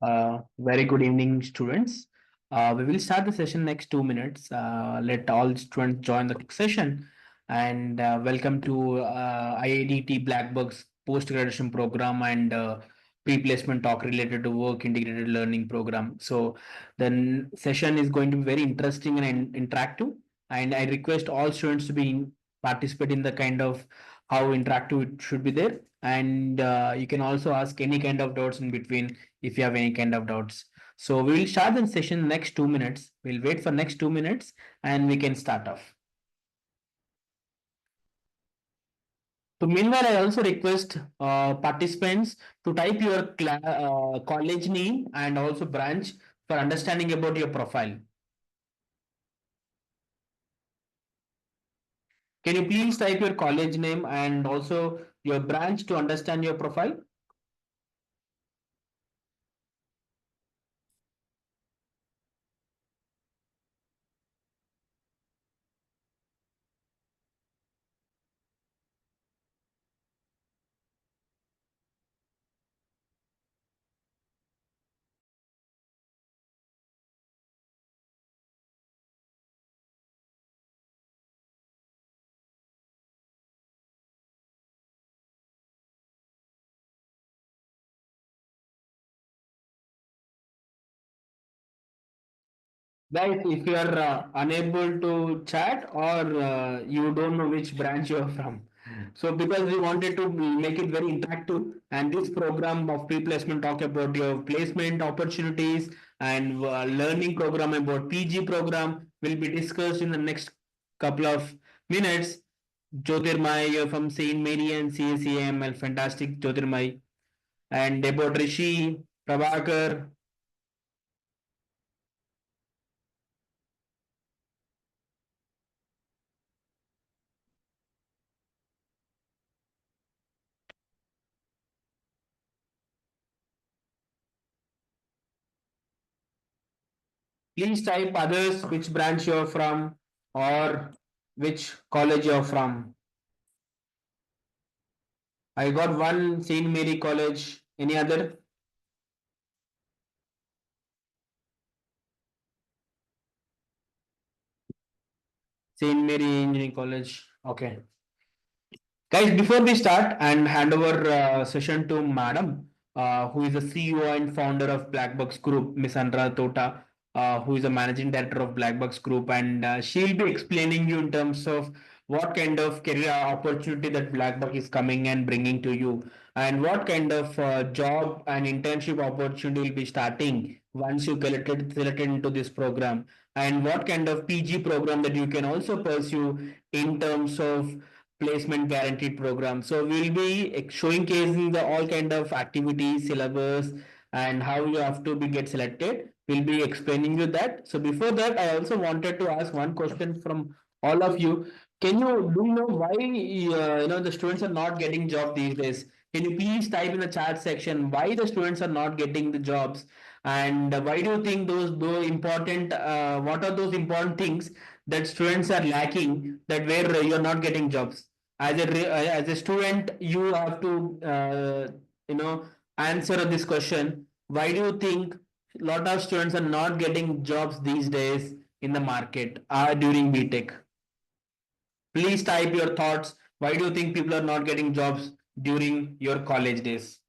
Very good evening, students. We will start the session next 2 minutes. Let all students join the session and welcome to IIDT Blackbugs post-graduation program and pre-placement talk related to work integrated learning program. So the session is going to be very interesting and interactive, and I request all students to be participate in the kind of how interactive it should be there, and you can also ask any kind of doubts in between if you have any kind of doubts. So we will start the session next 2 minutes. We'll wait for next 2 minutes and we can start off. So meanwhile, I also request participants to type your college name and also branch for understanding about your profile. Can you please type your college name and also your branch to understand your profile? Guys, if you are unable to chat or you don't know which branch you are from. So because we wanted to make it very interactive, and this program of pre-placement talk about your placement opportunities and learning program about PG program will be discussed in the next couple of minutes. Jyotirmay, you're from Saint Mary and CACML, fantastic Jyotirmay. And about Rishi, Prabhakar, please type others which branch you're from or which college you're from. I got one Saint Mary College. Any other? Saint Mary Engineering College. Okay. Guys, before we start and hand over session to Madam, who is the CEO and founder of Blackbox Group, Miss Andra Tota, who is the managing director of Blackbox Group, and she'll be explaining you in terms of what kind of career opportunity that Blackbox is coming and bringing to you, and what kind of job and internship opportunity will be starting once you get selected into this program, and what kind of PG program that you can also pursue in terms of placement guaranteed program. So we'll be showcasing the all kind of activities, syllabus, and how you have to be get selected. We'll be explaining you that. So before that, I also wanted to ask one question from all of you. Can you do you know why the students are not getting job these days? Can you please type in the chat section why the students are not getting the jobs, and why do you think those important what are those important things that students are lacking that where you're not getting jobs? As a student, you have to you know answer this question. Why do you think a lot of students are not getting jobs these days in the market during BTech? Please type your thoughts. Why do you think people are not getting jobs during your college days?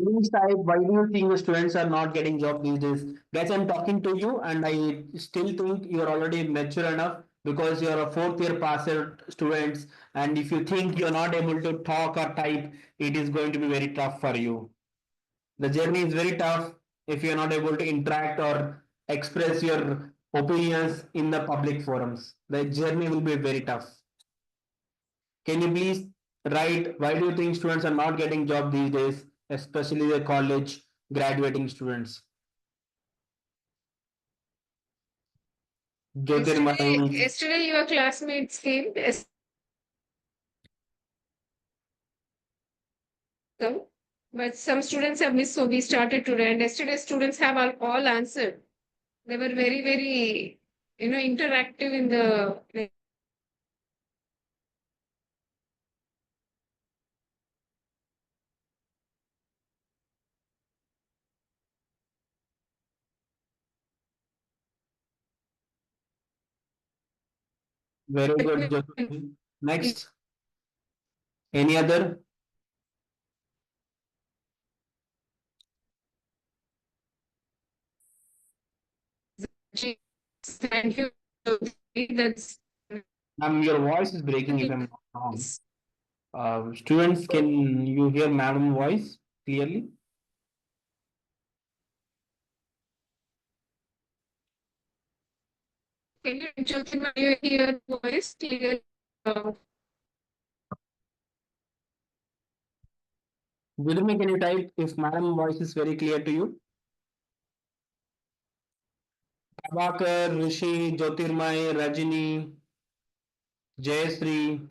Please type why do you think the students are not getting job these days? Guys, I'm talking to you, and I still think you're already mature enough because you're a fourth year passer students. And if you think you're not able to talk or type, it is going to be very tough for you. The journey is very tough if you're not able to interact or express your opinions in the public forums. The journey will be very tough. Can you please Right? Why do you think students are not getting job these days, especially the college graduating students? Yesterday, Jyotirmay, yesterday your classmates came. But some students have missed, so we started today. And yesterday, students have all answered. They were very, very, interactive in the. very good, Jyotirmay. Next, any other? Thank you. That's Your voice is breaking if I'm not wrong. Students, can you hear madam voice clearly? can you Jyotirmay, you hear voice clear? Uh, Jyotirmay, can you type if madam voice is very clear to you? Prabhakar, Rishi, Jyotirmay, Rajini, Jayashree,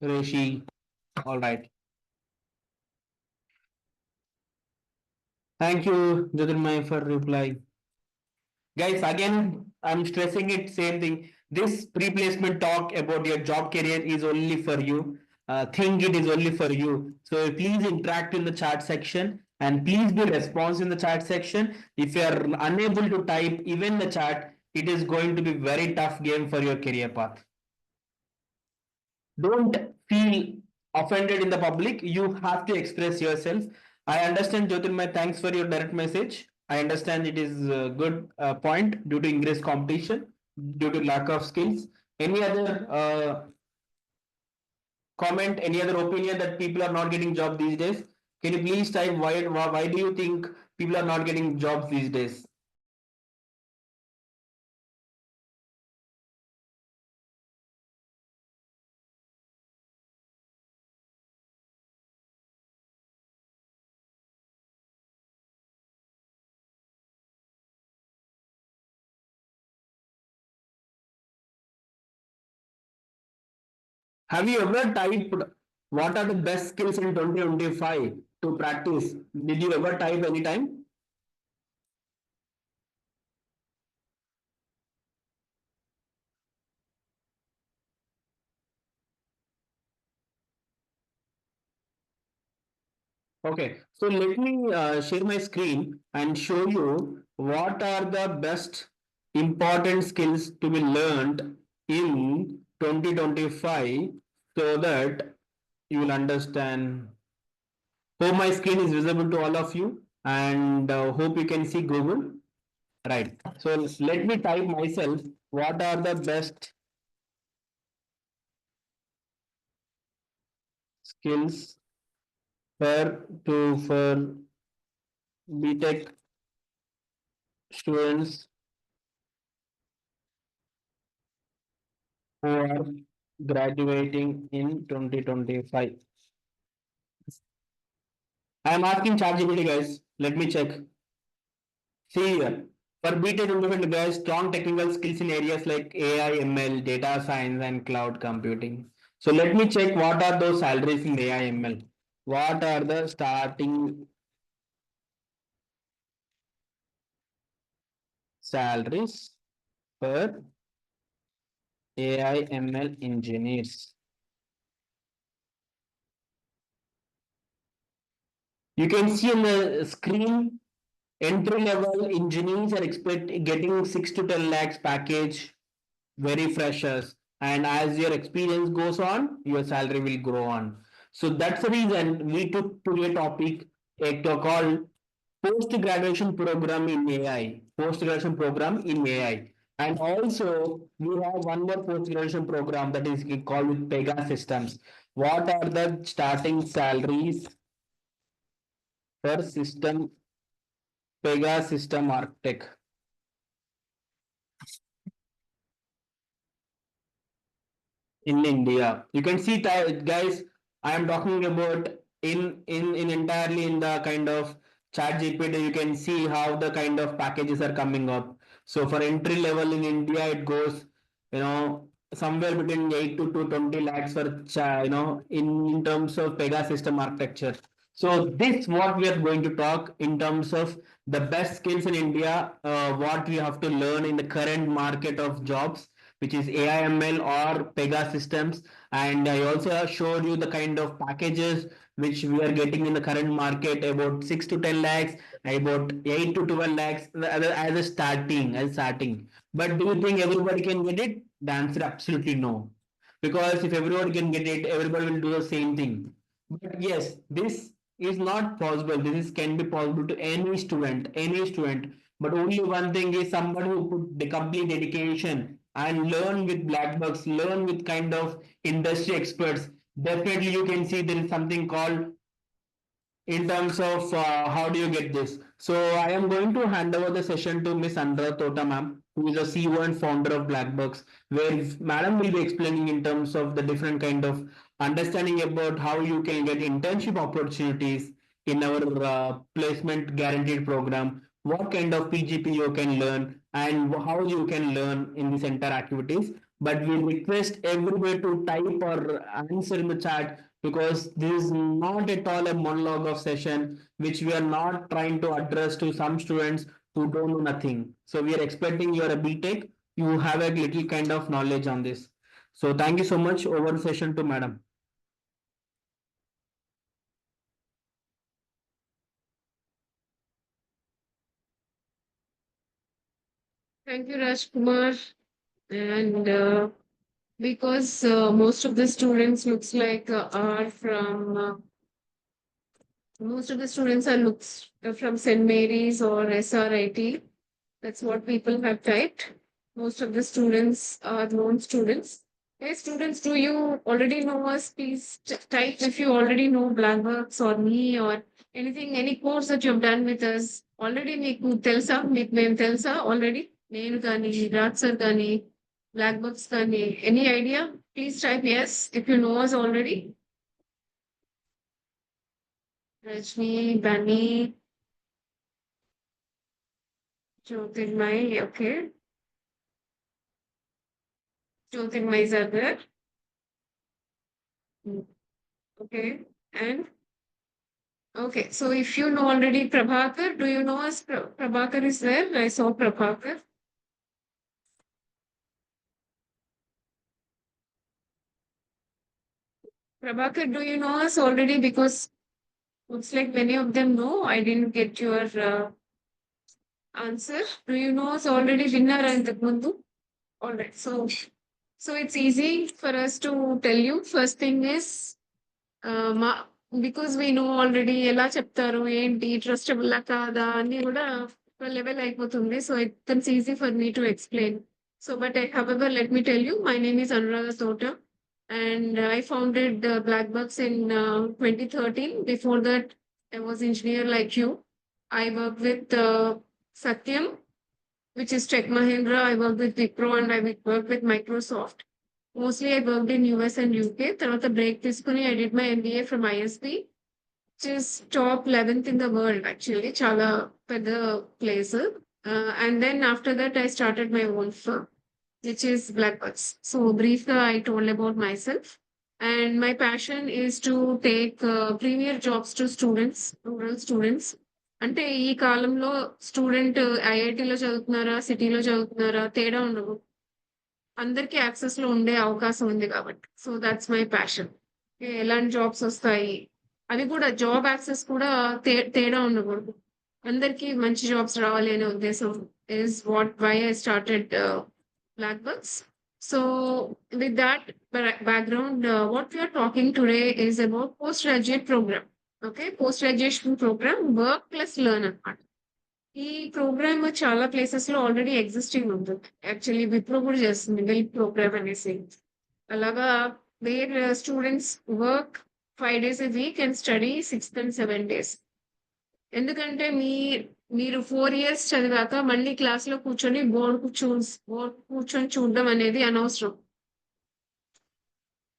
Rishi. All right. Thank you, Jyotirmay, for reply. Guys, again, I'm stressing it, same thing. This pre-placement talk about your job career is only for you. Think it is only for you. So please interact in the chat section and please be responsive in the chat section. If you are unable to type even the chat, it is going to be very tough game for your career path. Don't feel offended in the public. You have to express yourself. I understand, Jyotirmay. Thanks for your direct message. I understand it is a good point due to increased competition, due to lack of skills. Any other comment, any other opinion that people are not getting job these days? Can you please type why do you think people are not getting jobs these days? Have you ever typed what are the best skills in 2025 to practice? Did you ever type anytime? Okay, so let me share my screen and show you what are the best important skills to be learned in 2025 so that you will understand. Hope my screen is visible to all of you and hope you can see Google. Right. So let me type myself what are the best skills for BTech students who are graduating in 2025. I am asking ChatGPT guys. Let me check. See here. For BTech implement guys, strong technical skills in areas like AI, ML, data science, and cloud computing. So let me check what are those salaries in AI, ML. What are the starting salaries for AI, ML engineers? You can see on the screen entry level engineers are expect getting 6 to 10 lakhs package, very freshers, and as your experience goes on your salary will grow on. So that's the reason we took today topic called post graduation program in AI, post graduation program in AI. And also we have one more post graduation program that is called with Pega Systems. What are the starting salaries per system Pega System Architect? in India. You can see, guys, I am talking about in entirely in the kind of chat GPT. You can see how the kind of packages are coming up. So for entry level in India, it goes, somewhere between 8 to 20 lakhs for in terms of Pega system architecture. So this what we are going to talk in terms of the best skills in India, what we have to learn in the current market of jobs, which is AI/ML or Pega systems. And I also showed you the kind of packages which we are getting in the current market, about 6 to 10 lakhs, about 8 to 12 lakhs as a starting. But do you think everybody can get it? The answer absolutely no. Because if everyone can get it, everybody will do the same thing. But yes, this is not possible. This can be possible to any student. But only one thing is someone who put the complete dedication and learn with BlackBucks, learn with kind of industry experts. Definitely, you can see there is something called in terms of how do you get this. So I am going to hand over the session to Miss Andra Tota ma'am, who is the CEO and founder of Blackbox, where madam will be explaining in terms of the different kind of understanding about how you can get internship opportunities in our placement guaranteed program, what kind of PGP you can learn, and how you can learn in these entire activities. But we request everybody to type or answer in the chat, because this is not at all a monologue of session which we are not trying to address to some students who don't know nothing. So we are expecting you are a BTech, you have a little kind of knowledge on this. So thank you so much. Over session to madam. Thank you, Rajkumar. And because most of the students looks like are from most of the students are looks from St. Mary's or SRIT. That's what people have typed. Most of the students are known students. Hey, students, do you already know us? Please type if you already know Blackbox or me or anything, any course that you've done with us. Already మీకు తెలుసా మీకు మేము తెలుసా already నేను కానీ Raj sir కానీ Blackbox కానీ any idea? Please type yes if you know us already. Rajni, Bani, Jyotirmay, okay. Jyotirmay is there. Okay. And okay, so if you know already Prabhakar, do you know us? Prabhakar is there. I saw Prabhakar. Prabhakar, do you know us already? Because looks like many of them know. I didn't get your answer. Do you know us already? Winner and Mundu. All right. So it's easy for us to tell you. First thing is because we know already ఎలా చెప్తారు ఏంటి trustable కాదా అన్ని కూడా level అయిపోతుంది so it's easy for me to explain so but however let me tell you my name is Anuradha Tota and I founded Blackbucks in 2013. Before that I was engineer like you. I worked with Satyam, which is Tech Mahindra. I worked with Wipro and I worked with Microsoft. Mostly I worked in US and UK. తర్వాత break తీసుకుని I did my MBA from ISB, which is top 11th in the world actually. చాలా పెద్ద place. And then after that I started my own firm, which is Blackbucks. So briefly I told about myself. And my passion is to take premier jobs to students, rural students. అంటే ఈ కాలంలో student ఐఐటిలో చదువుతున్నారా సిటీలో చదువుతున్నారా తేడా ఉండదు, అందరికీ యాక్సెస్ లో ఉండే అవకాశం ఉంది కాబట్టి. So that's my passion. ఎలాంటి జాబ్స్ వస్తాయి అవి కూడా జాబ్ యాక్సెస్ కూడా తేడా ఉండకూడదు, అందరికీ మంచి జాబ్స్ రావాలి అనే ఉద్దేశం is what why I started Blackbucks. So with that background, what we are talking today is about postgraduate program. Okay, postgraduation program work plus learn అన్నమాట. ఈ ప్రోగ్రామ్ చాలా ప్లేసెస్ లో ఆల్రెడీ ఎగ్జిస్టింగ్ ఉంటుంది. యాక్చువల్లీ విప్రో కూడా చేస్తుంది వెల్ ప్రోగ్రామ్ అనేసి. అలాగా where students work 5 days a week and study 6 and 7 days. ఎందుకంటే మీరు 4 years చదివాక మళ్ళీ క్లాస్ లో కూర్చొని బోర్డు కూర్చొని చూడడం అనేది అనవసరం.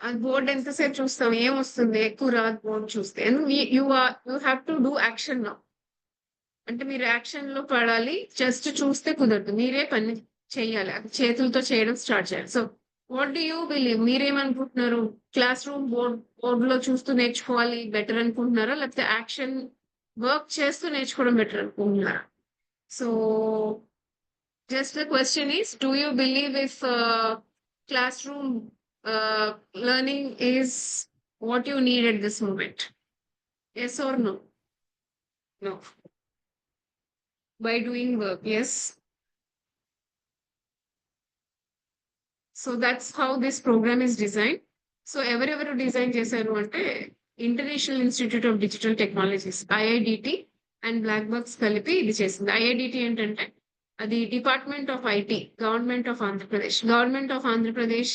అది బోర్డ్ ఎంతసేపు చూస్తాం, ఏమొస్తుంది, ఎక్కువ రాదు బోర్డ్ చూస్తే. You have to do action now. అంటే మీరు యాక్షన్ లో పడాలి, జస్ట్ చూస్తే కుదరదు, మీరే పని చేయాలి, అది చేతులతో చేయడం స్టార్ట్ చేయాలి. So what do you believe, మీరేమనుకుంటున్నారు? క్లాస్ రూమ్ బోర్డులో చూస్తూ నేర్చుకోవాలి బెటర్ అనుకుంటున్నారా, లేకపోతే యాక్షన్ వర్క్ చేస్తూ నేర్చుకోవడం బెటర్ అనుకుంటున్నారా? So just the question is, do you believe if classroom learning is what you need at this moment? Yes or no? No. By doing work, yes. So that's how this program is designed. So ఎవరెవరు design చేశారు అంటే international institute of digital technologies IIDT and black box కలిపి ఇది చేసింది. IIDT ఏంటంటే అది department of IT, government of Andhra Pradesh. Government of Andhra Pradesh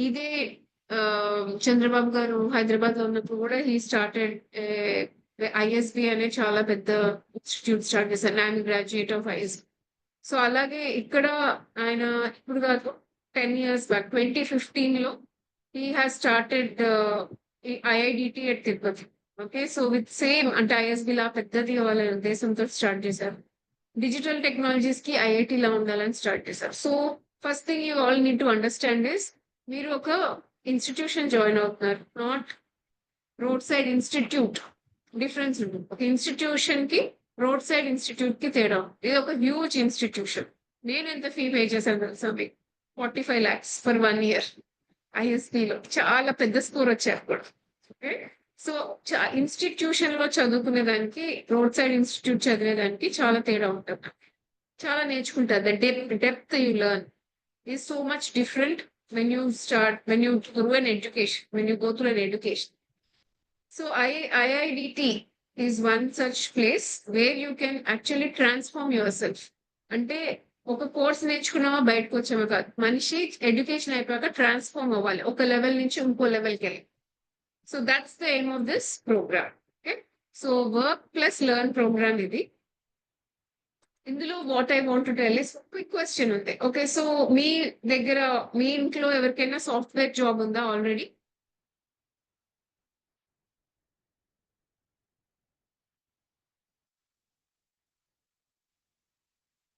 ఇదే చంద్రబాబు గారు హైదరాబాద్ లో ఉన్నప్పుడు కూడా హీ స్టార్టెడ్ ఐఎస్బి అనే చాలా పెద్ద ఇన్స్టిట్యూట్ స్టార్ట్ చేశారు. I'm graduate of ISB. So అలాగే ఇక్కడ ఆయన ఇప్పుడు కాదు, 10 years back, 2015 లో he has started IIDT at Tirupati. Okay, so with same అంటే ఐఎస్బి లా పెద్దది వాళ్ళ ఉద్దేశంతో స్టార్ట్ చేశారు. డిజిటల్ టెక్నాలజీస్ కి ఐఐటి లా ఉండాలని స్టార్ట్ చేశారు. So first thing you all need to understand is, మీరు ఒక ఇన్స్టిట్యూషన్ జాయిన్ అవుతున్నారు, not road side institute. Difference ఉంటుంది. ఒక ఇన్స్టిట్యూషన్ కి రోడ్ సైడ్ ఇన్స్టిట్యూట్ కి తేడా. ఇది ఒక హ్యూజ్ ఇన్స్టిట్యూషన్. నేను ఎంత ఫీ పే చేశాను తెలుసా మీకు? 45 lakhs ఫర్ 1 year ఐఎస్పిలో. చాలా పెద్ద స్కోర్ వచ్చారు కూడా. ఓకే, సో ఇన్స్టిట్యూషన్ లో చదువుకునే దానికి రోడ్ సైడ్ ఇన్స్టిట్యూట్ చదివేదానికి చాలా తేడా ఉంటుంది. చాలా నేర్చుకుంటారు. The depth you learn is so much different when you start, when you through an education, when you go through an education. So IIDT is one such place where you can actually transform yourself. అంటే ఒక course నేర్చుకున్నావా బయటకు వచ్చామా కాదు, మనిషి education అయిపోయాక transform అవ్వాలి ఒక level నుంచి ఇంకో లెవెల్కి వెళ్ళి. So that's the aim of this program. Okay, so work plus learn program ఇది. ఇందులో what I want to tell is quick question ఉంది. ఓకే, సో మీ దగ్గర మీ ఇంట్లో ఎవరికైనా సాఫ్ట్వేర్ జాబ్ ఉందా already?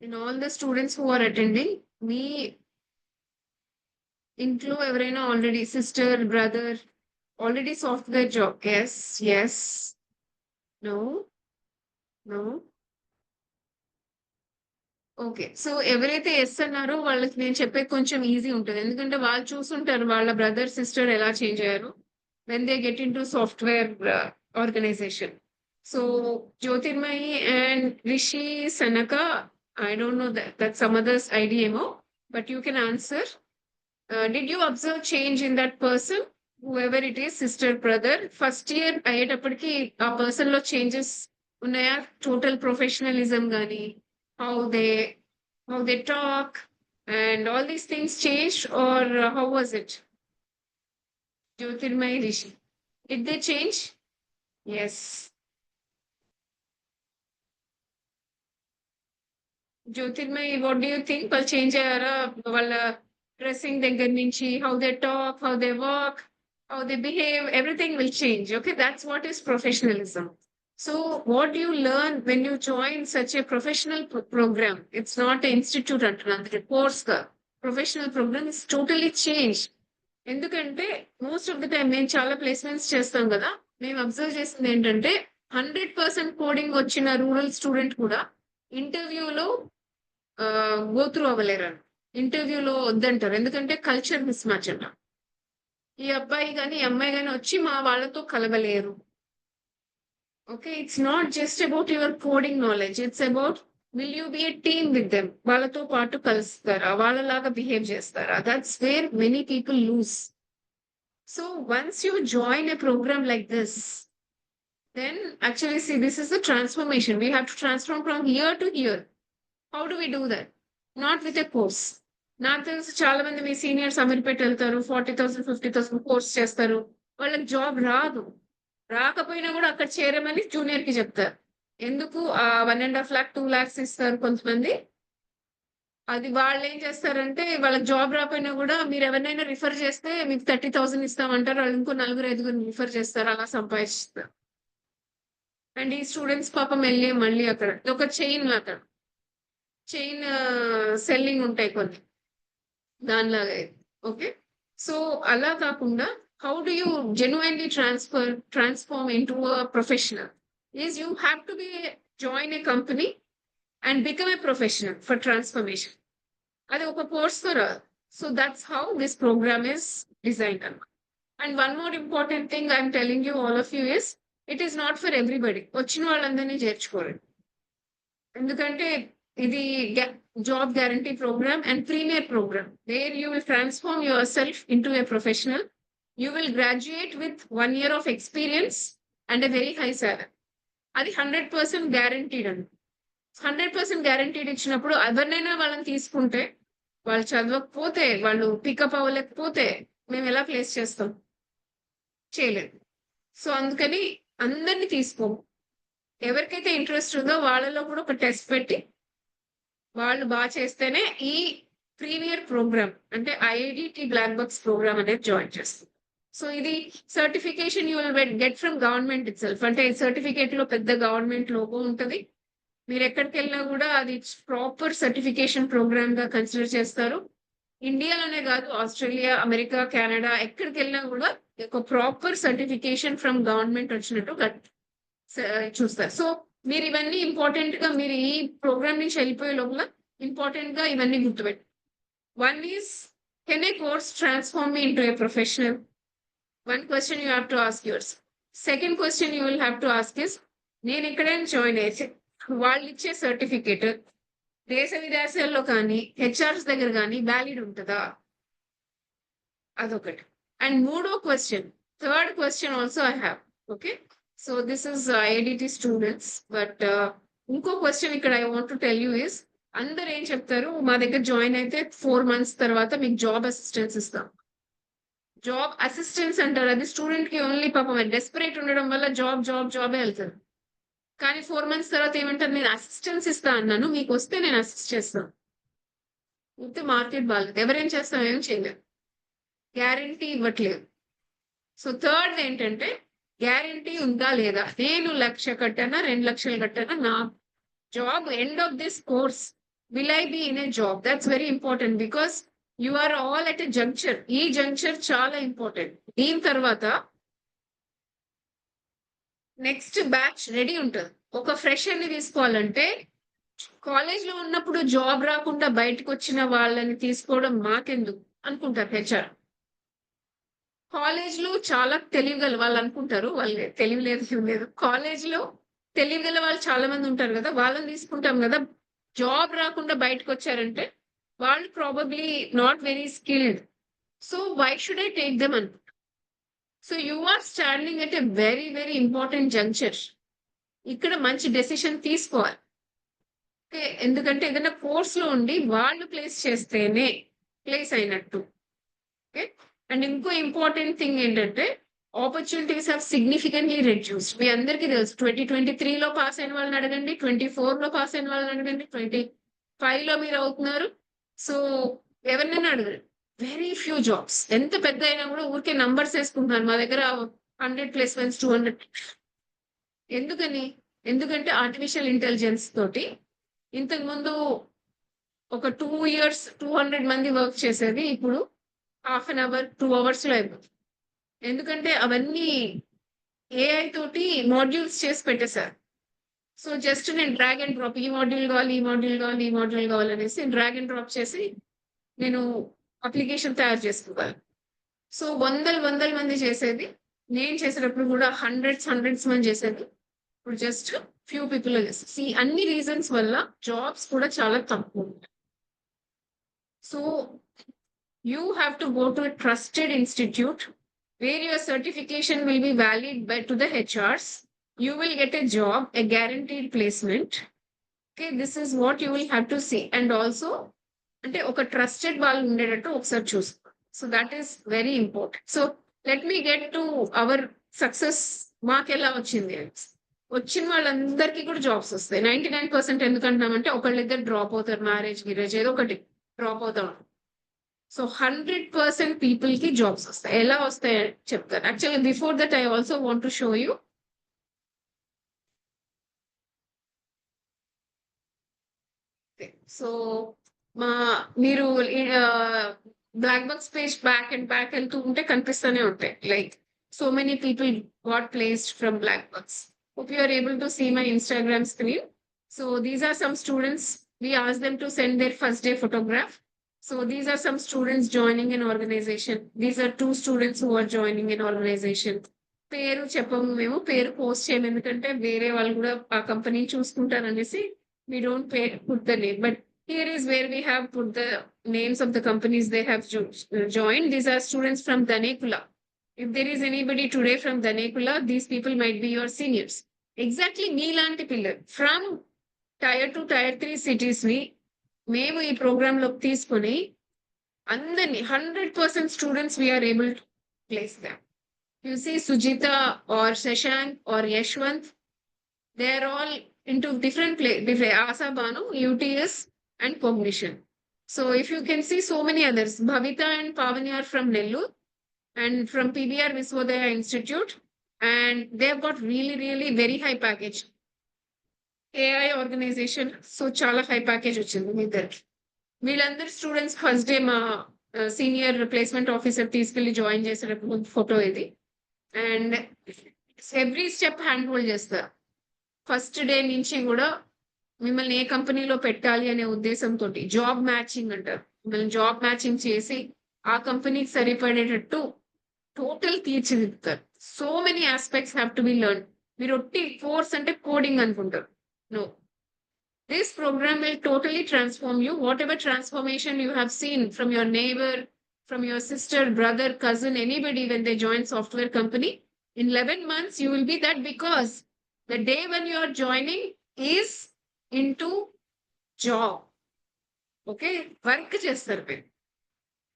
In all the students who are attending, మీ ఇంట్లో ఎవరైనా already sister, brother already software job? Yes, yes, no, no. Okay, so ఎవరైతే ఎస్ అన్నారో వాళ్ళకి నేను చెప్పేది కొంచెం ఈజీ ఉంటుంది, ఎందుకంటే వాళ్ళు చూసుంటారు వాళ్ళ బ్రదర్, సిస్టర్ ఎలా చేంజ్ అయ్యారు when they get into software organization. So Jyotirmayi and Rishi Sanaka, I don't know that some others IDMO, but you can answer. Did you observe change in that person, whoever it is, sister, brother? First year అయ్యేటప్పటికి ఆ person లో changes ఉన్నాయా? Total professionalism గానీ, how they talk and all these things changed, or how was it? Jyotirmayi, Rishi, did they change? Yes. Jyotirmayi, what do you think? వాళ్ళు change అయ్యారా? వాళ్ళ dressing దగ్గర నుంచి, how they talk, how they walk, how they behave, everything will change. Okay, that's what is professionalism. So what do you learn when you join such a professional program? It's not an institute అంటున్నాను, course గా professional program is totally change. ఎందుకంటే most of the time మేము చాలా placements చేస్తాం కదా, మేము observe చేసింది ఏంటంటే 100% కోడింగ్ వచ్చిన రూరల్ స్టూడెంట్ కూడా ఇంటర్వ్యూలో గోత్రూ అవ్వలేరు. ఇంటర్వ్యూలో వద్దంటారు, ఎందుకంటే కల్చర్ మిస్ మ్యాచ్ అంట. ఈ అబ్బాయి కానీ ఈ అమ్మాయి కానీ వచ్చి మా వాళ్ళతో కలవలేరు. Okay, it's not just about your coding knowledge, it's about will you be a team with them. వాళ్ళతో పాటు కలుస్తారా, వాళ్ళలాగా బిహేవ్ చేస్తారా? That's where many people lose. So once you join a program like this, then actually see, this is the transformation. We have to transform from here to here. How do we do that? Not with a course. నాకు తెలిసి చాలా మంది మీ seniors Ameerpet వెళ్తారు, 40,000 50,000 course చేస్తారు, వాళ్ళకి job రాదు. రాకపోయినా కూడా అక్కడ చేరమని జూనియర్ కి చెప్తారు. ఎందుకు? 1.5 lakh 2 lakhs ఇస్తారు కొంతమంది, అది వాళ్ళు ఏం చేస్తారంటే వాళ్ళకి జాబ్ రాకపోయినా కూడా మీరు ఎవరినైనా రిఫర్ చేస్తే మీకు 30,000 ఇస్తామంటారు. వాళ్ళు ఇంకో నలుగురు ఐదుగురు రిఫర్ చేస్తారు, అలా సంపాదిస్తారు. అండ్ ఈ స్టూడెంట్స్ పాపం వెళ్ళి మళ్ళీ అక్కడ ఒక చైన్ అక్కడ చైన్ సెల్లింగ్ ఉంటాయి కొన్ని దానిలాగా. ఓకే, సో అలా కాకుండా how do you genuinely transform in to a professional is you have to be join a company and become a professional for transformation. అది ఒక కోర్స్ తో రాదు. So that's how this programme is designed అన్నమాట. And one more important thing I'm telling you all of you is it is not for everybody. వచ్చిన వాళ్ళందరినీ చేర్చుకోరండి, ఎందుకంటే ఇది job guarantee programme and premier programme where you will transform your self into a professional. You will graduate with 1 year of experience and a very high salary. అది 100% guaranteed అండి. 100% guaranteed ఇచ్చినప్పుడు ఎవరినైనా వాళ్ళని తీసుకుంటే వాళ్ళు చదవకపోతే వాళ్ళు పికప్ అవ్వలేకపోతే మేము ఎలా ప్లేస్ చేస్తాం? చేయలేదు. సో అందుకని అందరినీ తీసుకోము. ఎవరికైతే ఇంట్రెస్ట్ ఉందో వాళ్ళలో కూడా ఒక టెస్ట్ పెట్టి వాళ్ళు బాగా చేస్తేనే ఈ ప్రీమియర్ ప్రోగ్రామ్ అంటే ఐఐడిటి బ్లాక్ బాక్స్ ప్రోగ్రామ్ అనేది జాయిన్ చేస్తుంది. సో ఇది certification you will get from government it self. అంటే సర్టిఫికేట్ లో పెద్ద గవర్నమెంట్ లోగో ఉంటుంది. మీరు ఎక్కడికి వెళ్ళినా కూడా అది ప్రాపర్ సర్టిఫికేషన్ ప్రోగ్రామ్ గా కన్సిడర్ చేస్తారు. ఇండియాలోనే కాదు, ఆస్ట్రేలియా, అమెరికా, కెనడా ఎక్కడికి వెళ్ళినా కూడా ఒక ప్రాపర్ సర్టిఫికేషన్ ఫ్రమ్ గవర్నమెంట్ వచ్చినట్టు చూస్తారు. సో మీరు ఇవన్నీ ఇంపార్టెంట్ గా మీరు ఈ ప్రోగ్రామ్ నుంచి వెళ్ళిపోయే లోపల ఇంపార్టెంట్ గా ఇవన్నీ గుర్తుపెట్టు. One is, can a course transform me into a professional? One question you have to ask yours. Second question you will have to ask is, నేను ఎక్కడైనా జాయిన్ అయితే వాళ్ళు ఇచ్చే సర్టిఫికేట్ దేశ విదేశాల్లో కానీ హెచ్ఆర్స్ దగ్గర కానీ వ్యాలిడ్ ఉంటుందా? అదొకటి. అండ్ మూడో question, third question also I have. Okay, so this is IIDT students. But ఇంకో క్వశ్చన్ ఇక్కడ I want to tell you is, అందరు ఏం చెప్తారు, మా దగ్గర జాయిన్ అయితే 4 months తర్వాత మీకు జాబ్ అసిస్టెన్స్ ఇస్తాం. జాబ్ అసిస్టెన్స్ అంటారు, అది స్టూడెంట్ కి ఓన్లీ పాపం డెస్పరేట్ ఉండడం వల్ల జాబే వెళ్తారు. కానీ 4 months తర్వాత ఏమంటారు, నేను అసిస్టెన్స్ ఇస్తా అన్నాను, మీకు వస్తే నేను అసిస్ట్ చేస్తాను. ఇంత మార్కెట్ బాగాలేదు, ఎవరేం చేస్తాం, ఏం చేయలేదు, గ్యారంటీ ఇవ్వట్లేదు. సో థర్డ్ ఏంటంటే గ్యారంటీ ఉందా లేదా, నేను 1,00,000 కట్టానా 2,00,000 కట్టానా, నా job end of this course will I be in a job? That's very important because you are all at a juncture. ఈ జంక్చర్ చాలా ఇంపార్టెంట్. దీని తర్వాత నెక్స్ట్ బ్యాచ్ రెడీ ఉంటుంది. ఒక ఫ్రెషర్ ని తీసుకోవాలంటే కాలేజ్ లో ఉన్నప్పుడు జాబ్ రాకుండా బయటకు వచ్చిన వాళ్ళని తీసుకోవడం మాకెందుకు అనుకుంటారు హెచ్ఆర్. కాలేజ్ లో చాలా తెలివిగల వాళ్ళు అనుకుంటారు, వాళ్ళు తెలివి లేదు. కాలేజ్ లో తెలివిగల వాళ్ళు చాలా మంది ఉంటారు కదా, వాళ్ళని తీసుకుంటాం కదా. జాబ్ రాకుండా బయటకు వచ్చారంటే వాళ్ళు probably not very skilled. So why should I take them అనుకుంటా. So you are standing at a very very important juncture. ఇక్కడ మంచి డెసిషన్ తీసుకోవాలి. ఓకే, ఎందుకంటే ఏదైనా కోర్స్ లో ఉండి వాళ్ళు ప్లేస్ చేస్తేనే ప్లేస్ అయినట్టు. ఓకే, అండ్ ఇంకో ఇంపార్టెంట్ థింగ్ ఏంటంటే ఆపర్చునిటీస్ హావ్ సిగ్నిఫికెంట్లీ రెడ్యూస్డ్. మీ అందరికీ తెలుసు, 2023లో పాస్ అయిన వాళ్ళని అడగండి, 24లో పాస్ అయిన వాళ్ళని అడగండి, 25లో మీరు అవుతున్నారు. సో ఎవరినైనా అడగండి, వెరీ ఫ్యూ జాబ్స్. ఎంత పెద్ద అయినా కూడా ఊరికే నంబర్స్ వేసుకుంటున్నారు, మా దగ్గర 100 ప్లేస్మెంట్స్ 200. ఎందుకంటే ఆర్టిఫిషియల్ ఇంటెలిజెన్స్ తోటి ఇంతకు ముందు ఒక 2 years 200 మంది వర్క్ చేసేది ఇప్పుడు 1/2 hour 2 hours లో అయిపోతుంది. ఎందుకంటే అవన్నీ ఏఐ తోటి మాడ్యూల్స్ చేసి పెట్టేశారు. సో జస్ట్ నేను డ్రాగ్ అండ్ డ్రాప్, ఈ మాడ్యూల్ కావాలి అనేసి డ్రాగ్ అండ్ డ్రాప్ చేసి నేను అప్లికేషన్ తయారు చేసుకోగలను. సో వందల మంది చేసేది, నేను చేసేటప్పుడు కూడా హండ్రెడ్స్ మంది చేసేది, ఇప్పుడు జస్ట్ ఫ్యూ పీపుల్ చేస్తారు. అన్ని రీజన్స్ వల్ల జాబ్స్ కూడా చాలా తక్కువ ఉంటాయి. So you have to go to a trusted institute where your certification will be valid to the HRs. You will get a job, a guaranteed placement. Okay, this is what you will have to see. And also, అంటే ఒక trusted వాళ్ళు ఉండేటట్టు ఒకసారి చూసుకో. So that is very important. So let me get to our success. మాకు ఎలా వచ్చింది? వచ్చిన వాళ్ళందరికీ కూడా జాబ్స్ వస్తాయి. 99% ఎందుకంటున్నామంటే ఒకళ్ళిద్దరు డ్రాప్ అవుతారు, మ్యారేజ్ గిరేజ్ ఏదో ఒకటి డ్రాప్ అవుతాం. సో 100% పీపుల్ కి జాబ్స్ వస్తాయి. ఎలా వస్తాయి చెప్తాను. Actually before that I also want to show you. So మా మీరు black box page back and back వెళ్తూ ఉంటే కనిపిస్తూనే ఉంటాయి. Like so many people got placed from black box. Hope you are able to see my Instagram screen. So these are some students. We asked them to send their first day photograph. So these are some students joining an organization. These are 2 students who are joining an organization. పేరు చెప్పము, మేము పేరు post చేయము, ఎందుకంటే వేరే వాళ్ళు కూడా ఆ company చూసుకుంటారనేసి we don't put the name. But here is where we have put the names of the companies they have joined. These are students from Danekula. If there is anybody today from Danekula, these people might be your seniors. Exactly మీలాంటి పిల్లలు from tyre 2 tyre 3 cities ని మేము ఈ programme లో తీసుకొని అందరినీ 100% students we are able to place them. You see Sujitha or Shashank or Yashwant, they are all into different Asa Banu, UTS and Cognition. So if you can see so many others, Bhavita and Pavani are from Nellore and from PBR Visvodaya Institute, and they've got really very high package. AI organization, so chala high package వచ్చింది మీ ఇద్దరికి. వీళ్ళందరూ students first day మా senior placement officer తీసుకెళ్లి join చేసేటప్పుడు photo ఇది. And every step hand hold చేస్తారు. First day నుంచి కూడా మిమ్మల్ని ఏ కంపెనీలో పెట్టాలి అనే ఉద్దేశంతో జాబ్ మ్యాచింగ్ అంటారు. మిమ్మల్ని జాబ్ మ్యాచింగ్ చేసి ఆ కంపెనీకి సరిపడేటట్టు టోటల్ తీర్చిదిద్దుతారు. So many aspects have to be learn. మీరు ఒట్టి కోర్స్ అంటే కోడింగ్ అనుకుంటారు. No, this programme will totally transform you. Whatever transformation you have seen from your neighbour, from your sister, brother, cousin, anybody when they join software company, in 11 months you will be that, because the day when you are joining is into job. Okay, work చేస్తారు మీరు.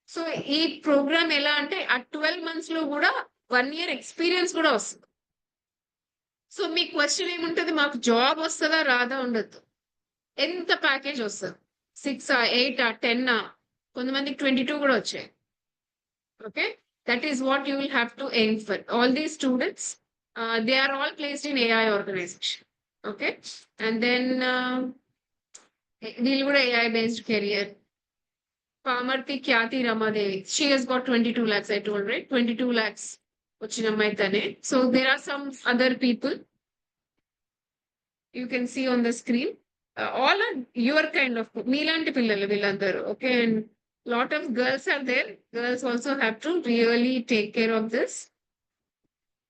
So ఈ programme ఎలా అంటే ఆ 12 months లో కూడా 1 year experience కూడా వస్తుంది. సో మీ క్వశ్చన్ ఏముంటది, మాకు జాబ్ వస్తుందా రాదా ఉండద్దు. ఎంత ప్యాకేజ్ వస్తుంది, 6 8 10, కొంతమందికి 22 కూడా వచ్చాయి. Okay, that is what you will have to aim for. All these students, they are all placed in AI organization. Okay, and then we'll go to AI based career. Pamarti Kyati Ramadevi, she has got 22 lakhs, I told, right? 22 lakhs వచ్చినమ్మాయి తనే. So there are some other people you can see on the screen. All are your kind of మీలాంటి పిల్లలు వీళ్ళందరూ. Okay, and lot of girls are there. Girls also have to really take care of this.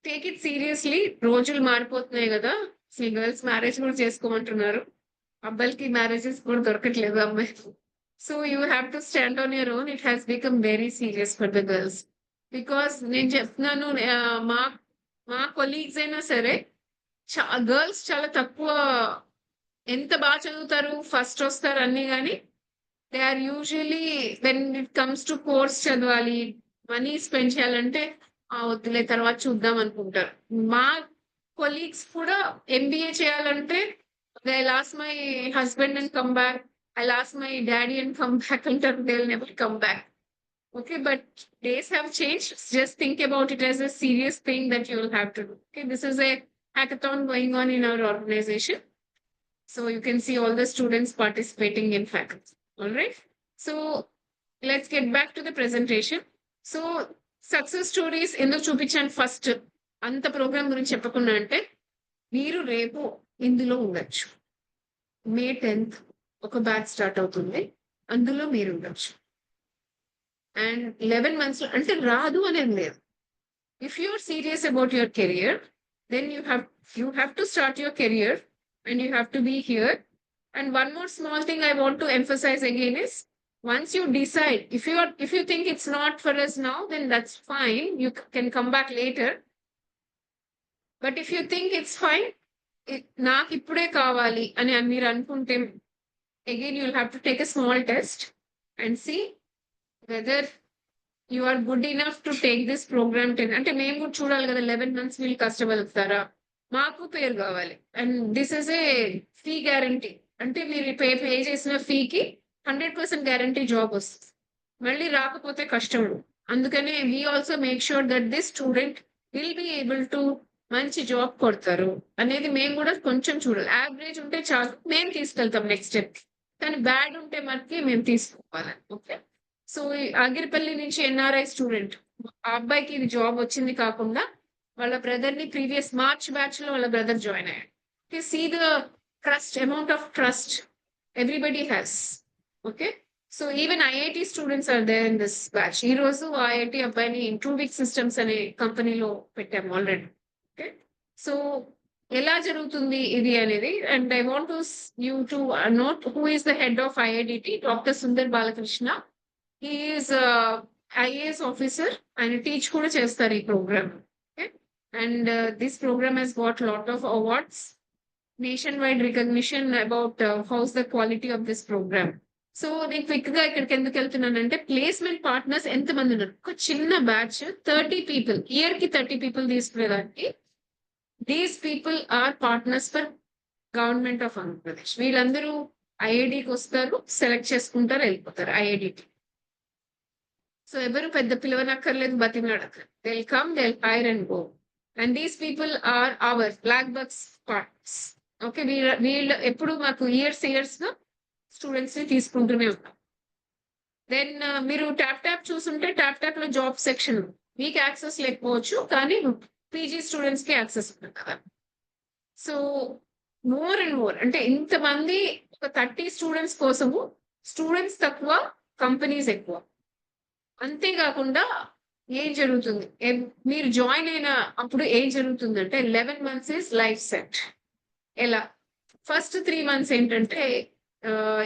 Take it seriously. రోజులు మారిపోతున్నాయి కదా, అసలు girls marriage కూడా చేసుకోమంటున్నారు, అబ్బాయిలకి marriages కూడా దొరకట్లేదు అమ్మాయి. So you have to stand on your own. It has become very serious for the girls. Because నేను చెప్తున్నాను, మా మా కొలీగ్స్ అయినా సరే గర్ల్స్ చాలా తక్కువ, ఎంత బాగా చదువుతారు, ఫస్ట్ వస్తారు అన్ని, కానీ they are usually when it comes to course చదవాలి, మనీ స్పెండ్ చేయాలంటే వద్దులే తర్వాత చూద్దాం అనుకుంటారు. మా కొలీగ్స్ కూడా ఎంబీఏ చేయాలంటే I lost my husband and come back, I lost my daddy and come back అంటారు. They will never come back. Okay, but days have changed. Just think about it as a serious thing that you will have to do. Okay, this is a hackathon going on in our organization. So you can see all the students participating in hackathon. All right. So let's get back to the presentation. So success stories ఎందుకు చూపించాను first, అంత programme గురించి చెప్పకుండా అంటే, మీరు రేపు ఇందులో ఉండొచ్చు. May 10th ఒక బ్యాచ్ స్టార్ట్ అవుతుంది, అందులో మీరు ఉండొచ్చు. అండ్ 11 months అంటే రాదు అనేది లేదు. If you are serious about your career, then you have to start your career and you have to be here. And one more small thing I want to emphasize again is, once you decide, if you think it's not for us now, then that's fine, you can come back later. But if you think it's fine, నాకు ఇప్పుడే కావాలి అని మీరు అనుకుంటే, again you'll have to take a small test and see whether you are good enough to take this program. అంటే మేము కూడా చూడాలి కదా, 11 months వీళ్ళు కష్టపడతారా, మాకు పేరు కావాలి. And this is a fee guarantee. అంటే మీరు పే చేసిన ఫీకి 100% గ్యారంటీ జాబ్ వస్తుంది. మళ్ళీ రాకపోతే కష్టం. అందుకనే we also make sure that this student will be able to మంచి జాబ్ కొడతారు అనేది మేము కూడా కొంచెం చూడాలి. యావరేజ్ ఉంటే చాలు, మేము తీసుకెళ్తాం నెక్స్ట్ స్టెప్. కానీ బ్యాడ్ ఉంటే మనకి మేము తీసుకోవాలి. ఓకే. సో ఆగిరిపల్లి నుంచి ఎన్ఆర్ఐ స్టూడెంట్, ఆ అబ్బాయికి ఇది జాబ్ వచ్చింది కాకుండా వాళ్ళ బ్రదర్ ని ప్రీవియస్ మార్చ్ బ్యాచ్ లో వాళ్ళ బ్రదర్ జాయిన్ అయ్యాడు. See the trust, amount of trust everybody has. Okay. So even IIT students are there in this batch. ఈ రోజు ఐఐటి అబ్బాయిని 2 వీక్ సిస్టమ్స్ అనే కంపెనీలో పెట్టాము ఆల్రెడీ. ఓకే. సో ఎలా జరుగుతుంది ఇది అనేది, and I want you to note who is the head of IIDT, doctor Sundar Balakrishna. He is IAS officer. ఆయన టీచ్ కూడా చేస్తారు ఈ programme. Okay. And this programme has got lot of awards, nationwide recognition about how's the quality of this programme. So నేను quick గా ఇక్కడికి ఎందుకు వెళ్తున్నానంటే, placement partners ఎంతమంది ఉన్నారు? ఒక చిన్న బ్యాచ్ 30 పీపుల్, ఇయర్ కి 30 పీపుల్ తీసుకునేదానికి. These people are partners for government of Andhra Pradesh. వీళ్ళందరూ ఐఐడికి వస్తారు, సెలెక్ట్ చేసుకుంటారు, వెళ్ళిపోతారు ఐఐడికి. సో ఎవరు పెద్ద పిలవనక్కర్లేదు, బతిమలాడక్కర్లేదు. They'll come, they'll hire and go. And these people are our black bucks partners. Okay. వీళ్ళు ఎప్పుడు మాకు ఇయర్స్ గా స్టూడెంట్స్ ని తీసుకుంటూనే ఉంటాం. దెన్ మీరు ట్యాప్ చూసుంటే ట్యాప్ లో జాబ్ సెక్షన్ మీకు యాక్సెస్ లేకపోవచ్చు, కానీ పీజీ స్టూడెంట్స్ కి యాక్సెస్ ఉంటుంది కదా. సో మోర్ అండ్ మోర్ అంటే ఇంతమంది, ఒక 30 స్టూడెంట్స్ కోసము స్టూడెంట్స్ తక్కువ, కంపెనీస్ ఎక్కువ. అంతేకాకుండా ఏం జరుగుతుంది, మీరు జాయిన్ అయిన అప్పుడు ఏం జరుగుతుందంటే 11 months ఇస్ లైఫ్ సెట్. ఎలా? ఫస్ట్ 3 months ఏంటంటే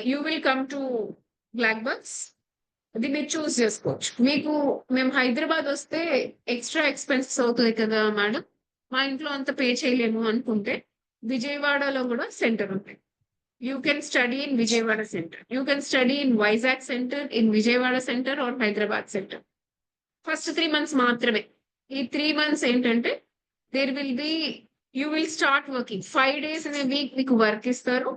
you will come to black box. అది మీరు చూస్ చేసుకోవచ్చు. మీకు మేము హైదరాబాద్ వస్తే ఎక్స్ట్రా ఎక్స్పెన్సెస్ అవుతుంది కదా మేడం, మా ఇంట్లో అంత పే చేయలేము అనుకుంటే విజయవాడలో కూడా సెంటర్ ఉంది. You can study in Vijayawada centre, you can study in Vizag centre, in Vijayawada centre or Hyderabad centre. First 3 months మాత్రమే. ఈ 3 months ఏంటంటే there will be, you will start working 5 days in a week. మీకు వర్క్ ఇస్తారు,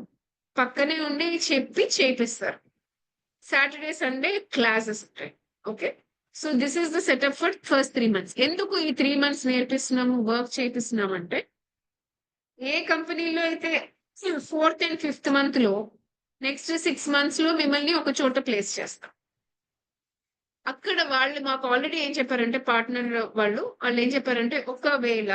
పక్కనే ఉండి చెప్పి చేపిస్తారు. సాటర్డే సండే క్లాసెస్ ఉంటాయి. Okay. So this is the setup for first 3 months. ఎందుకు ఈ 3 months నేర్పిస్తున్నాము, వర్క్ చేపిస్తున్నాం అంటే, ఏ కంపెనీలో అయితే 4th and 5th month లో నెక్స్ట్ 6 months లో మిమ్మల్ని ఒక చోట ప్లేస్ చేస్తాం. అక్కడ వాళ్ళు మాకు ఆల్రెడీ ఏం చెప్పారంటే, పార్ట్నర్ వాళ్ళు ఏం చెప్పారంటే, ఒకవేళ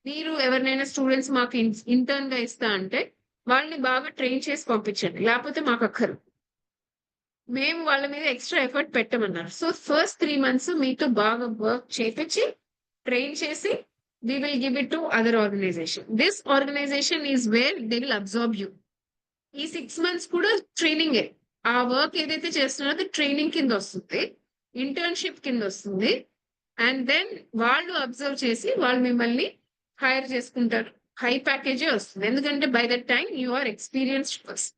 మీరు ఎవరినైనా స్టూడెంట్స్ మాకు ఇంటర్న్ గా ఇస్తా అంటే వాళ్ళని బాగా ట్రైన్ చేసి పంపించండి, లేకపోతే మాకు అక్కరు, మేము వాళ్ళ మీద ఎక్స్ట్రా ఎఫర్ట్ పెట్టమన్నారు. సో ఫస్ట్ 3 months మీతో బాగా వర్క్ చేపించి ట్రైన్ చేసి we will give it to other organization. This organization is where they will absorb you. ఈ 6 months కూడా ట్రైనింగ్. ఆ వర్క్ ఏదైతే చేస్తున్నారో అది ట్రైనింగ్ కింద వస్తుంది, ఇంటర్న్షిప్ కింద వస్తుంది. అండ్ దెన్ వాళ్ళు అబ్జర్వ్ చేసి వాళ్ళు మిమ్మల్ని హైర్ చేసుకుంటారు. హై ప్యాకేజే వస్తుంది, ఎందుకంటే by that time you are experienced person.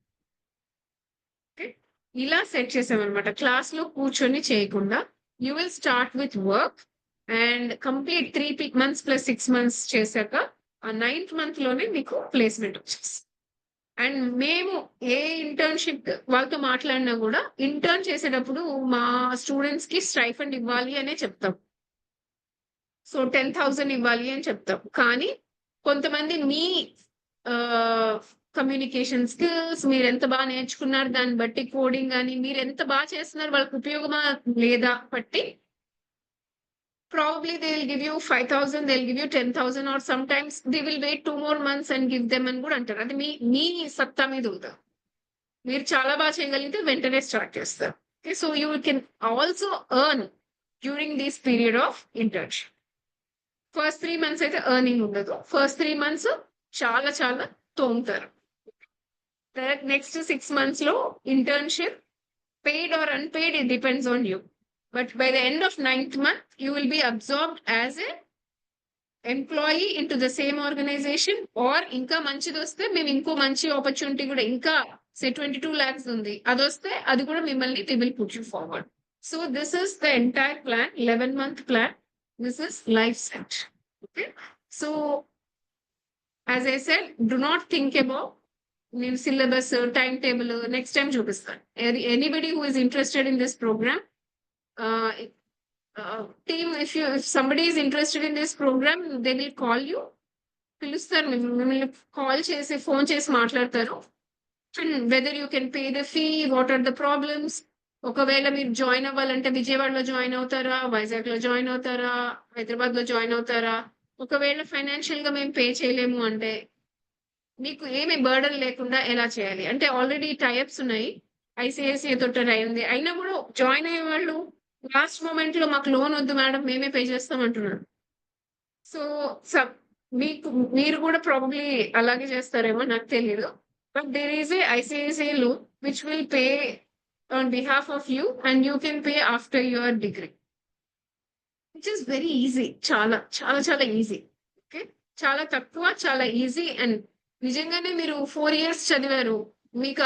Okay. ఇలా సెట్ చేసామన్నమాట. క్లాస్ లో కూర్చొని చేయకుండా you will start with work and complete 3 months plus 6 months చేశాక ఆ 9th month లోనే మీకు ప్లేస్మెంట్ వచ్చేసి. అండ్ మేము ఏ ఇంటర్న్షిప్ వాళ్ళతో మాట్లాడినా కూడా ఇంటర్న్ చేసేటప్పుడు మా స్టూడెంట్స్ కి స్టైఫండ్ ఇవ్వాలి అనే చెప్తాం. సో 10,000 ఇవ్వాలి అని చెప్తాం. కానీ కొంతమంది మీ కమ్యూనికేషన్ స్కిల్స్ మీరు ఎంత బాగా నేర్చుకున్నారు దాన్ని బట్టి, కోడింగ్ కానీ మీరు ఎంత బాగా చేస్తున్నారు వాళ్ళకి ఉపయోగమా లేదా బట్టి, probably they will give you 5,000, they'll give you 10,000, or sometimes they will wait 2 more months and give them అని కూడా అంటారు. అది మీ సత్తా మీద ఉంటుంది. మీరు చాలా బాగా చేయగలిగితే వెంటనే స్టార్ట్ చేస్తారు. Okay. So you can also earn during this period of internship. First 3 months అయితే ఎర్నింగ్ ఉండదు. ఫస్ట్ 3 months చాలా చాలా తోముతారు. నెక్స్ట్ 6 months లో internship, paid or unpaid, it depends on you. But by the end of 9th month, you will be absorbed as a employee into the same organization. Or ఇంకా మంచిది వస్తే మేము ఇంకో మంచి opportunity కూడా, ఇంకా say 22 lakhs ఉంది, అది వస్తే అది కూడా మిమ్మల్ని we will put you forward. So this is the entire plan, 11-month plan. This is life set. Okay. So As I said, do not think about new syllabus, timetable, next time చూపిస్తాను. Anybody who is interested in this program, uh, team, if somebody is interested in this program, they will call you. పిలుస్తారు, మిమ్మల్ని call చేసి phone చేసి మాట్లాడతారు. Whether you can pay the fee, what are the problems. ఒకవేళ మీరు join అవ్వాలంటే విజయవాడలో join అవుతారా, వైజాగ్ లో జాయిన్ అవుతారా, హైదరాబాద్ లో జాయిన్ అవుతారా. ఒకవేళ ఫైనాన్షియల్ గా మేము పే చేయలేము అంటే మీకు ఏమి బర్డన్ లేకుండా ఎలా చేయాలి అంటే ఆల్రెడీ టైప్స్ ఉన్నాయి. ఐసిఐసిఐ తోటి అయింది, అయినా కూడా జాయిన్ అయ్యే వాళ్ళు లాస్ట్ మూమెంట్ లో మాకు లోన్ వద్దు మేడం మేమే పే చేస్తాం అంటున్నారు. సో మీకు మీరు కూడా ప్రాబబ్లీ అలాగే చేస్తారేమో నాకు తెలియదు. But there is a ICICI loan which will pay on behalf of you and you can pay after your degree, which is very easy. చాలా చాలా చాలా ఈజీ. ఓకే, చాలా తక్కువ, చాలా ఈజీ. అండ్ నిజంగానే మీరు 4 years చదివారు, మీకు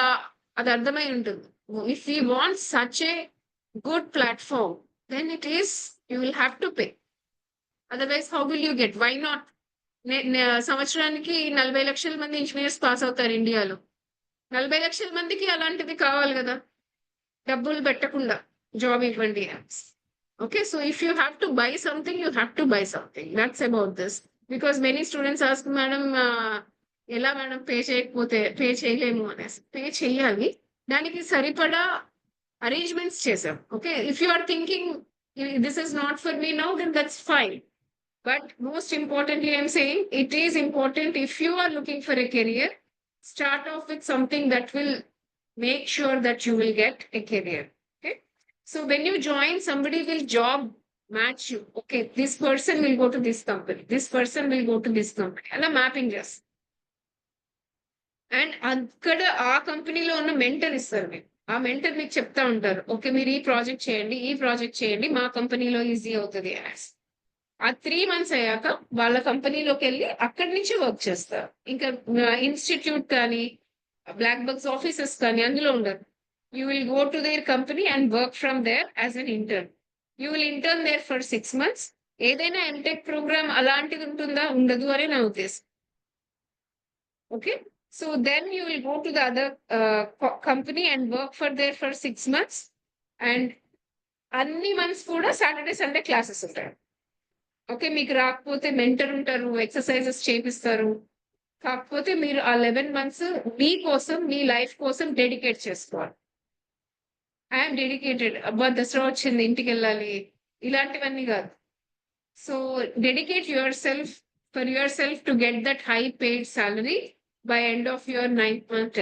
అది అర్థమై ఉంటుంది. If you want such a good platform, then it is you will have to pay. Otherwise how will you get? Why not? సంవత్సరానికి 40 లక్షల మంది ఇంజనీర్స్ పాస్ అవుతారు ఇండియాలో. 40 లక్షల మందికి అలాంటిది కావాలి కదా, డబ్బులు పెట్టకుండా జాబ్ ఇవ్వండి. Okay, so if you have to buy something, you have to buy something. That's about this. Because many students ask madam, ఎలా మేడం పే చేయకపోతే? పే చేయలేము అనేసి. పే చేయాలి, దానికి సరిపడా అరేంజ్మెంట్స్ చేసాం. Okay, if you are thinking this is not for me now, then that's fine. But most importantly, I'm saying it is important, if you are looking for a career, start off with something that will make sure that you will get a career. Okay. So when you join, somebody will job match you. Okay, this person will go to this company, this person will go to this company. And mapping just. And అక్కడ ఆ కంపెనీలో ఉన్న mentor ఇస్తారు మీకు. ఆ mentor మీకు చెప్తా ఉంటారు, ఓకే మీరు ఈ ప్రాజెక్ట్ చేయండి, ఈ ప్రాజెక్ట్ చేయండి, మా కంపెనీలో ఈజీ అవుతుంది అనేసి. ఆ 3 months అయ్యాక వాళ్ళ కంపెనీలోకి వెళ్ళి అక్కడి నుంచి వర్క్ చేస్తారు. ఇంకా ఇన్స్టిట్యూట్ కానీ బ్లాక్ బక్స్ ఆఫీసెస్ కానీ అందులో ఉండరు. You will go to there company and work from there as an intern. You will intern there for 6 months. ఏదైనా ఎంటెక్ ప్రోగ్రామ్ అలాంటిది ఉంటుందా? ఉండదు అని నా ఉద్దేశం. Okay, so then you will go to the other company and work for there for 6 months. And అన్ని months కూడా Saturday Sunday classes ఉంటాయి. ఓకే, మీకు రాకపోతే మెంటర్ ఉంటారు, ఎక్సర్సైజెస్ చేపిస్తారు. కాకపోతే మీరు ఆ 11 months మీ కోసం, మీ లైఫ్ కోసం డెడికేట్ చేసుకోవాలి. ఐఎమ్ డెడికేటెడ్, అబ్బా దసరా వచ్చింది ఇంటికి వెళ్ళాలి, ఇలాంటివన్నీ కాదు. So dedicate your self for your self to get that high paid salary by end of your 9th month.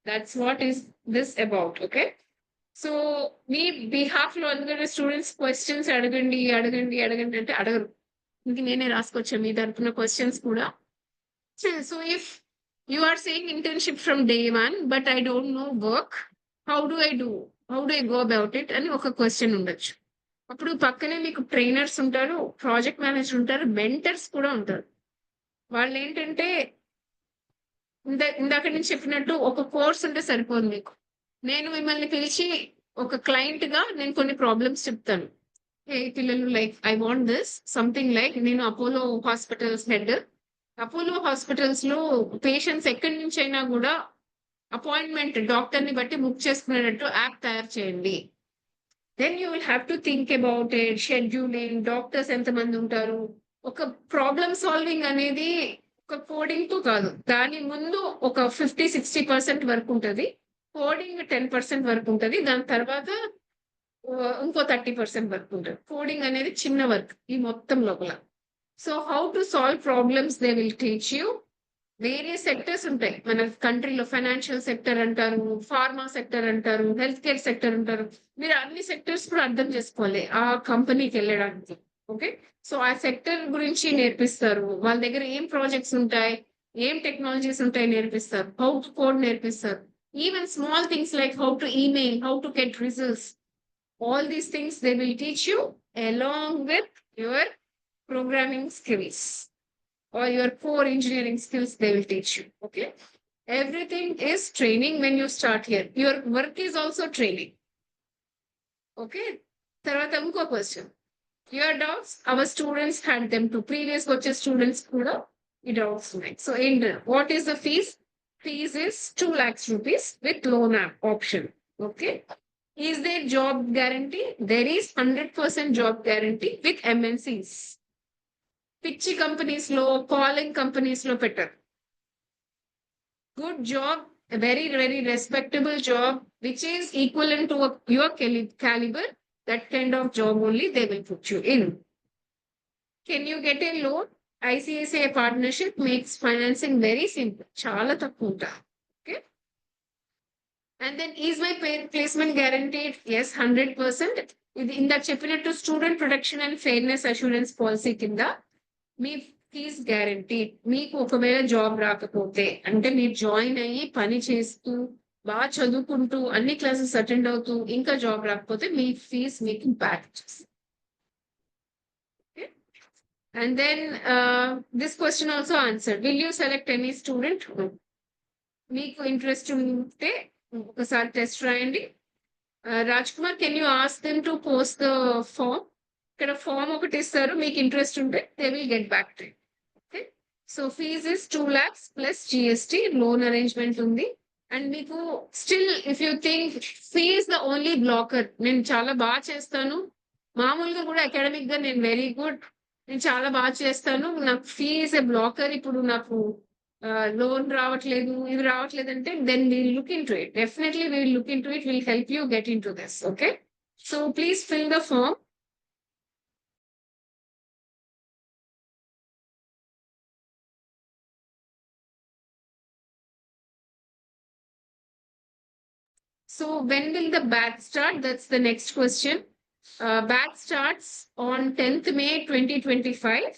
That's what is this about. Okay, so me behalf లో అందుకనే students questions అడగండి అడగండి అడగండి అంటే అడగరు. ఇంక నేనే రాసుకొచ్చాను మీ తరపున క్వశ్చన్స్ కూడా. So if you are saying internship from day 1 but I don't know work, how do I go about it అని ఒక క్వశ్చన్ ఉండొచ్చు. అప్పుడు పక్కనే మీకు ట్రైనర్స్ ఉంటారు, ప్రాజెక్ట్ మేనేజర్ ఉంటారు, మెంటర్స్ కూడా ఉంటారు. వాళ్ళు ఏంటంటే ఇందాక నుంచి చెప్పినట్టు ఒక కోర్స్ ఉంటే సరిపోదు మీకు. నేను మిమ్మల్ని పిలిచి ఒక క్లయింట్ గా నేను కొన్ని ప్రాబ్లమ్స్ చెప్తాను. పిల్లలు like I want this something like, నేను Apollo hospitals head. Apollo hospitals లో పేషెంట్స్ ఎక్కడి నుంచి అయినా కూడా అపాయింట్మెంట్ డాక్టర్ ని బట్టి బుక్ చేసుకునేటట్టు యాప్ తయారు చేయండి. Then you will have to think about it, scheduling, doctors ఎంతమంది ఉంటారు. ఒక ప్రాబ్లమ్ సాల్వింగ్ అనేది ఒక కోడింగ్ తో కాదు, దాని ముందు ఒక 50-60% వరకు ఉంటుంది. కోడింగ్ 10% వరకు ఉంటుంది, దాని తర్వాత ఇంకో 30% వర్క్ ఉంటుంది. కోడింగ్ అనేది చిన్న వర్క్ ఈ మొత్తం లోపల. So how to solve problems they will teach you. Various sectors ఉంటాయి మన కంట్రీలో. ఫైనాన్షియల్ సెక్టర్ అంటారు, ఫార్మా సెక్టర్ అంటారు, హెల్త్ కేర్ సెక్టర్ అంటారు. మీరు అన్ని సెక్టర్స్ కూడా అర్థం చేసుకోవాలి ఆ కంపెనీకి వెళ్ళడానికి. ఓకే, సో ఆ సెక్టర్ గురించి నేర్పిస్తారు. వాళ్ళ దగ్గర ఏం ప్రాజెక్ట్స్ ఉంటాయి, ఏం టెక్నాలజీస్ ఉంటాయి నేర్పిస్తారు. హౌ టు కోడ్ నేర్పిస్తారు. Even small things like how to email, how to get results. All these things they will teach you along with your programming skills or your core engineering skills they will teach you. Okay, everything is training when you start here. Your work is also training. Okay, tarvata inko question. Your doubts our students had them to previous coaches students kuda ఈ doubts ఉన్నాయి. So ఏంటి, what is the fees? Fees is 2 lakhs rupees with loan option. Okay. Is there job guarantee? There is 100% job guarantee with MNCs. పిచ్చి companies లో, calling companies లో పెట్టరు. Good job, very very respectable job which is equivalent to your caliber, that kind of job only they will put you in. Can you get a loan? ICICI partnership makes financing very simple. Chala takkuva unta. Okay. And then is my placement guaranteed? Yes, 100%. ఇందాక చెప్పినట్టు student protection and fairness assurance policy కింద మీ fees guarantee. మీకు ఒకవేళ job రాకపోతే, అంటే మీరు join అయ్యి పని చేస్తూ బాగా చదువుకుంటూ అన్ని క్లాసెస్ అటెండ్ అవుతూ ఇంకా జాబ్ రాకపోతే మీ ఫీజ్ మీకు బ్యాక్ చేస్తుంది. And then this question also answered. Will you select any student? మీకు ఇంట్రెస్ట్ ఉంటే ఒకసారి టెస్ట్ రాయండి. Raj Kumar, can you ask them to post the form? ఇక్కడ ఫామ్ ఒకటి ఇస్తారు, మీకు ఇంట్రెస్ట్ ఉంటే they will get back to. Okay. So fees is 2 lakhs plus GST, loan arrangement ఉంది. అండ్ మీకు still if you think fees the only blocker, నేను చాలా బాగా చేస్తాను, మామూలుగా కూడా అకాడమిక్ గా నేను వెరీ గుడ్, నేను చాలా బాగా చేస్తాను, నాకు ఫీజ్ ఏ బ్లాకర్, ఇప్పుడు నాకు లోన్ రావట్లేదు, ఇది రావట్లేదు అంటే, then we'll look in to it. Definitely we'll look in to it, will help you get in to this. Okay. So please fill the form. So when will the batch start? That's the next question. Batch starts on 10th May 2025.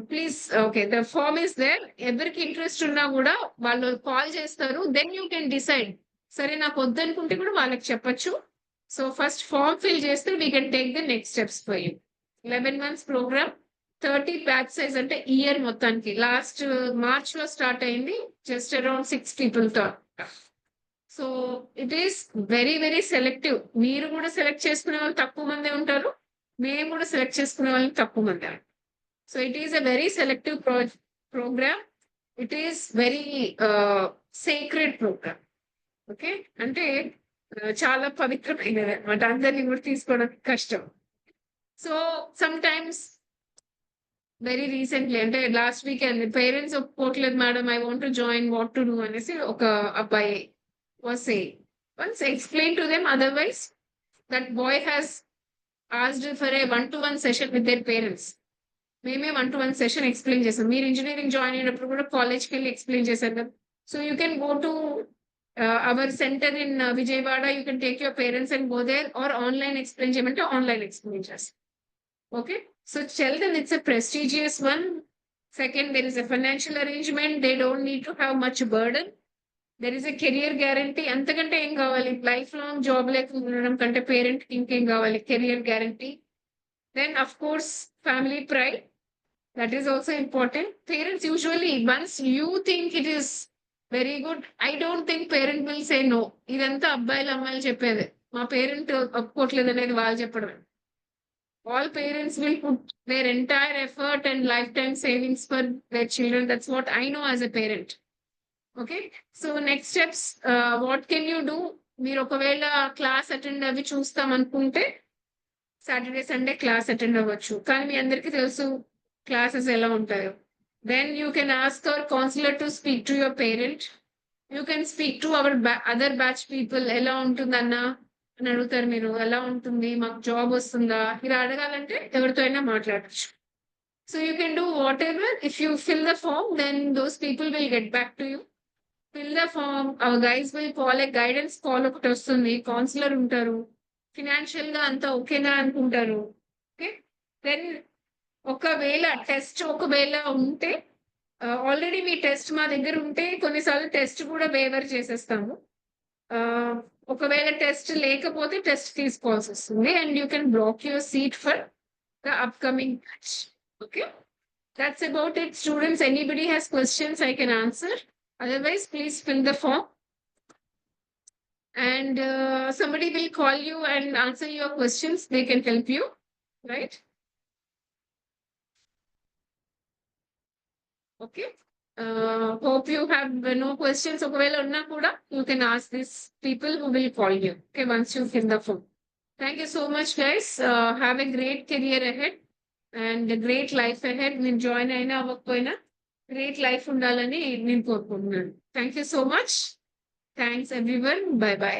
Please, okay, the form is there. ఎవరికి interest ఉన్నా కూడా వాళ్ళు call చేస్తారు. Then you can decide. సరే నాకు వద్దనుకుంటే కూడా వాళ్ళకి చెప్పొచ్చు. సో ఫస్ట్ ఫామ్ ఫిల్ చేస్తే we can take the next steps for you. 11 months programme, 30 batch size, అంటే ఇయర్ మొత్తానికి. లాస్ట్ మార్చ్ లో స్టార్ట్ అయింది, జస్ట్ అరౌండ్ 6 people తో. So it is very very selective. మీరు కూడా సెలెక్ట్ చేసుకునే వాళ్ళు తక్కువ మందే ఉంటారు, మేము కూడా సెలెక్ట్ చేసుకునే వాళ్ళని తక్కువ మంది ఉంటారు. So it is a very selective programme. It is very sacred programme. Okay. అంటే చాలా పవిత్రమైనది అనమాట, అందరినీ కూడా తీసుకోవడం కష్టం. So sometimes very recently, అంటే లాస్ట్ వీకెండ్, పేరెంట్స్ ఒప్పుకోవట్లేదు madam, I want to join, what to do అనేసి ఒక అబ్బాయి was saying. Once explain to them, otherwise that boy has asked for a one-to-one session with their parents. మేమే 1-to-1 session explain చేసాం. మీరు engineering join అయినప్పుడు కూడా కాలేజ్కి వెళ్ళి ఎక్స్ప్లెయిన్ చేశారు కదా. So you can go to our centre in Vijayawada, you can take your parents and go there, or online explain చేయమంటే ఆన్లైన్ ఎక్స్ప్లెయిన్ చేస్తాం. Okay. So tell them it's a prestigious one. Second, there is a financial arrangement, they don't need to have much burden. There is a career guarantee. అంతకంటే ఏం కావాలి? Life long job లేకుండా ఉండడం కంటే parent ఇంకేం కావాలి? Career guarantee. Then of course family pride, that is also important. Parents usually once you think it is very good, I don't think parent will say no. ఇదంతా అబ్బాయిలు అమ్మాయిలు చెప్పేది, మా పేరెంట్ ఒప్పుకోవట్లేదు అనేది వాళ్ళు చెప్పడమే. All parents will put their entire effort and lifetime savings for their children. That's what I know as a parent. Okay. So next steps, what can you do? మీరు ఒకవేళ క్లాస్ అటెండ్ అవి చూస్తాం అనుకుంటే Saturday Sunday class attend అవ్వచ్చు, కానీ మీ అందరికీ తెలుసు classes ఎలా ఉంటాయో. Then you can ask our counsellor to speak to your parent. You can speak to our other batch people. ఎలా ఉంటుందన్నా అని అడుగుతారు మీరు, ఎలా ఉంటుంది, మాకు జాబ్ వస్తుందా, ఇలా అడగాలంటే ఎవరితో అయినా మాట్లాడచ్చు. So you can do whatever. If you fill the form, then those people will get back to you. Fill the form, our guys will call. Guidance call ఒకటి వస్తుంది, కౌన్సిలర్ ఉంటారు, ఫినాన్షియల్ గా అంతా ఓకేనా అనుకుంటారు. ఓకే. దెన్ ఒకవేళ test ఒకవేళ ఉంటే, ఆల్రెడీ మీ టెస్ట్ మా దగ్గర ఉంటే కొన్నిసార్లు టెస్ట్ కూడా వేవర్ చేసేస్తాము. ఒకవేళ టెస్ట్ లేకపోతే టెస్ట్ తీసుకోవాల్సి వస్తుంది, and you can block your seat for the upcoming batch. Okay. That's about it, students. Anybody has questions, I can answer. Otherwise, please fill the form. And somebody will call you and answer your questions. They can help you, right? Okay hope you have no questions ఒకవేళ ఉన్నా కూడా you can ask this people who will call you okay once you fill the form thank you so much guys have a great career ahead and great life ahead నేను join అయినా అవ్వకపోయినా great life ఉండాలని నేను కోరుకుంటున్నాను thank you so much thanks everyone bye by